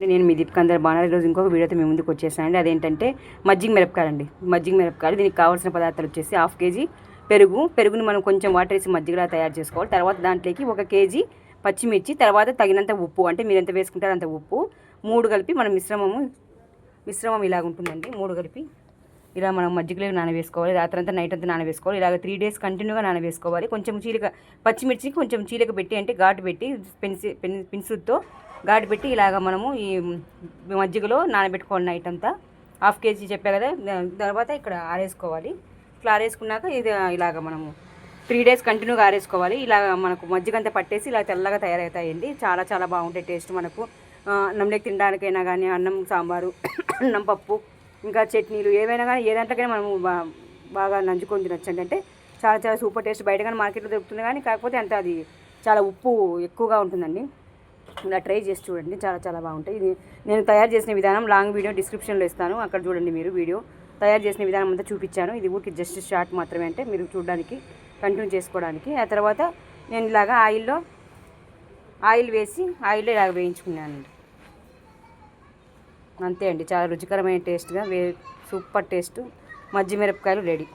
నేను మీ దీపికందర్ బాగా ఈరోజు ఇంకొక వీడియోతో మీ ముందుకు వచ్చేసానండి. అదేంటంటే మజ్జిగ మిరపకాయలు అండి. మజ్జిగ మిరపకాయలు దీనికి కావాల్సిన పదార్థాలు వచ్చేసి 1/2 కేజీ పెరుగుని మనం కొంచెం వాటర్ వేసి మజ్జిగలా తయారు చేసుకోవాలి. తర్వాత దాంట్లోకి 1 కేజీ పచ్చిమిర్చి, తర్వాత తగినంత ఉప్పు, అంటే మీరు ఎంత వేసుకుంటారో అంత ఉప్పు, 3 కలిపి మన మిశ్రమం ఇలాగ ఉంటుందండి. 3 కలిపి ఇలా మనం మజ్జిగలో నానవేసుకోవాలి. రాత్రంతా నైట్ అంతా నానవేసుకోవాలి. ఇలాగ 3 డేస్ కంటిన్యూగా నానవేసుకోవాలి. కొంచెం పచ్చిమిర్చికి కొంచెం చీలిక పెట్టి, అంటే ఘాటు పెట్టి పెన్సుతో ఘాటు పెట్టి ఇలాగ మనము ఈ మజ్జిగలో నానబెట్టుకోవాలి నైట్ అంతా. 1/2 కేజీ చెప్పా కదా. తర్వాత ఇక్కడ ఆరేసుకోవాలి. ఇట్లా ఆరేసుకున్నాక ఇది ఇలాగ మనము 3 డేస్ కంటిన్యూగా ఆరేసుకోవాలి. ఇలాగ మనకు మజ్జిగ అంతా పట్టేసి ఇలా తెల్లగా తయారవుతాయండి. చాలా చాలా బాగుంటాయి టేస్ట్. మనకు అన్నంలోకి తినడానికైనా కానీ, అన్నం సాంబారు, అన్నం పప్పు, ఇంకా చట్నీలు ఏవైనా కానీ ఏ దాంట్లోకైనా మనము బాగా నంచుకొని తినొచ్చండి. అంటే చాలా చాలా సూపర్ టేస్ట్. బయట కానీ మార్కెట్లో దొరుకుతుంది కానీ, కాకపోతే అంత అది చాలా ఉప్పు ఎక్కువగా ఉంటుందండి. ఇలా ట్రై చేసి చూడండి, చాలా చాలా బాగుంటాయి. ఇది నేను తయారు చేసిన విధానం లాంగ్ వీడియో డిస్క్రిప్షన్లో ఇస్తాను, అక్కడ చూడండి. మీరు వీడియో తయారు చేసిన విధానం అంతా చూపించాను. ఇది ఊరికి జస్ట్ షార్ట్ మాత్రమే, అంటే మీరు చూడడానికి కంటిన్యూ చేసుకోవడానికి. ఆ తర్వాత నేను ఇలాగా ఆయిల్ వేసి ఆయిల్లో ఇలాగ వేయించుకున్నానండి. అంతే అండి, చాలా రుచికరమైన టేస్ట్గా సూపర్ టేస్ట్ మజ్జిగ మిరపకాయలు రెడీ.